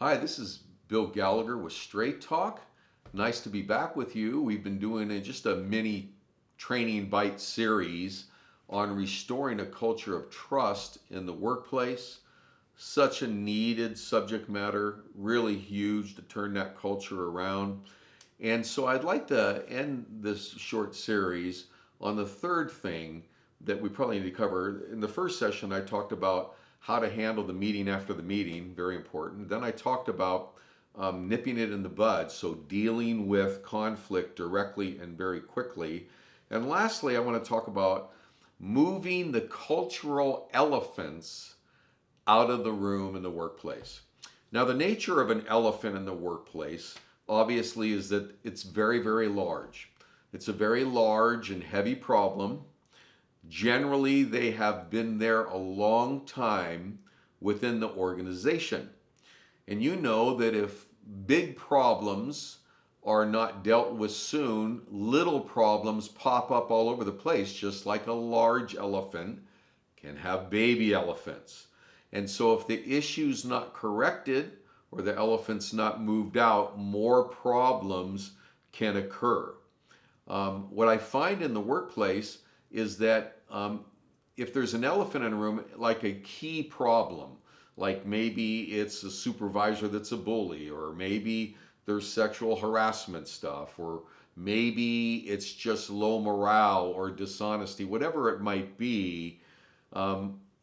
Hi, this is Bill Gallagher with Straight Talk. Nice to be back with you. We've been doing just a mini training bite series on restoring a culture of trust in the workplace. Such a needed subject matter, really huge to turn that culture around. And so I'd like to end this short series on the third thing that we probably need to cover. In the first session, I talked about how to handle the meeting after the meeting, very important. Then I talked about nipping it in the bud, so dealing with conflict directly and very quickly. And lastly, I want to talk about moving the cultural elephants out of the room in the workplace. Now, the nature of an elephant in the workplace obviously is that it's very, very large. It's a very large and heavy problem. Generally, they have been there a long time within the organization. And you know that if big problems are not dealt with soon, little problems pop up all over the place, just like a large elephant can have baby elephants. And so if the issue's not corrected or the elephant's not moved out, more problems can occur. What I find in the workplace is that if there's an elephant in a room, like a key problem, like maybe it's a supervisor that's a bully, or maybe there's sexual harassment stuff, or maybe it's just low morale or dishonesty, whatever it might be,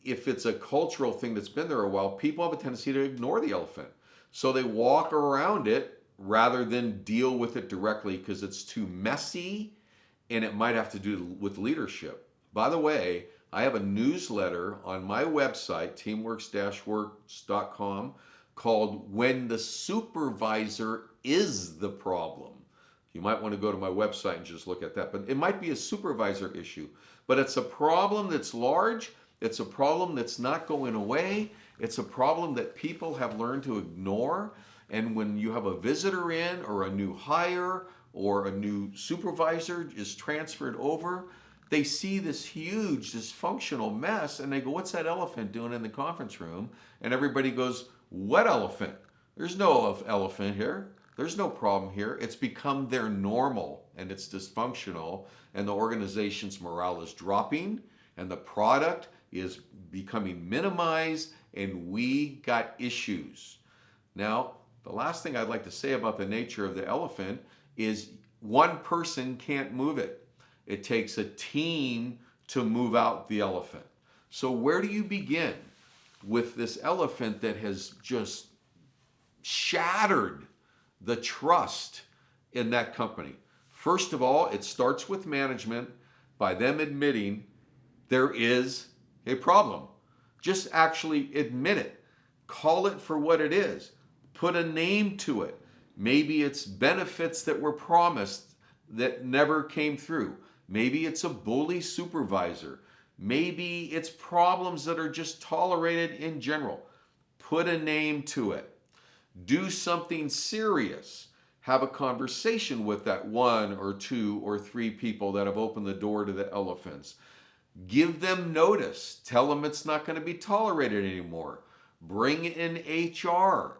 if it's a cultural thing that's been there a while, people have a tendency to ignore the elephant. So they walk around it rather than deal with it directly because it's too messy and it might have to do with leadership. By the way, I have a newsletter on my website, teamworks-works.com, called When the Supervisor is the Problem. You might want to go to my website and just look at that. But it might be a supervisor issue. But it's a problem that's large. It's a problem that's not going away. It's a problem that people have learned to ignore. And when you have a visitor in, or a new hire, or a new supervisor is transferred over, they see this huge dysfunctional mess and they go, "What's that elephant doing in the conference room?" And everybody goes, "What elephant? There's no elephant here. There's no problem here." It's become their normal and it's dysfunctional, and the organization's morale is dropping and the product is becoming minimized, and we got issues. Now, the last thing I'd like to say about the nature of the elephant is one person can't move it. It takes a team to move out the elephant. So where do you begin with this elephant that has just shattered the trust in that company? First of all, it starts with management by them admitting there is a problem. Just actually admit it. Call it for what it is. Put a name to it. Maybe it's benefits that were promised that never came through. Maybe it's a bully supervisor. Maybe it's problems that are just tolerated in general. Put a name to it. Do something serious. Have a conversation with that one or two or three people that have opened the door to the elephants. Give them notice. Tell them it's not going to be tolerated anymore. Bring in HR.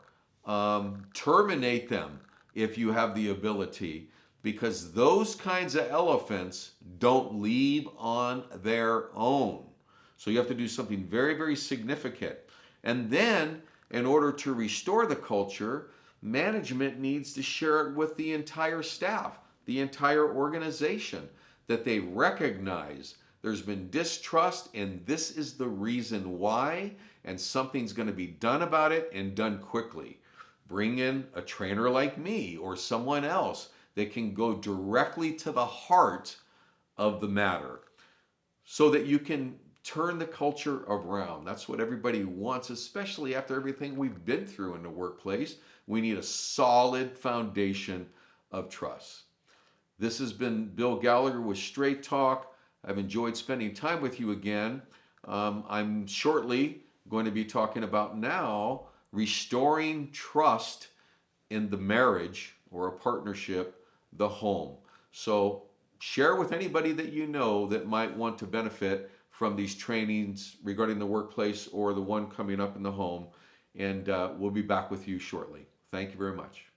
Terminate them if you have the ability, because those kinds of elephants don't leave on their own. So you have to do something very, very significant. And then, in order to restore the culture, management needs to share it with the entire staff, the entire organization, that they recognize there's been distrust and this is the reason why, and something's going to be done about it and done quickly. Bring in a trainer like me or someone else that can go directly to the heart of the matter so that you can turn the culture around. That's what everybody wants, especially after everything we've been through in the workplace. We need a solid foundation of trust. This has been Bill Gallagher with Straight Talk. I've enjoyed spending time with you again. I'm shortly going to be talking about now restoring trust in the marriage or a partnership, the home. So share with anybody that you know that might want to benefit from these trainings regarding the workplace or the one coming up in the home. and we'll be back with you shortly. Thank you very much.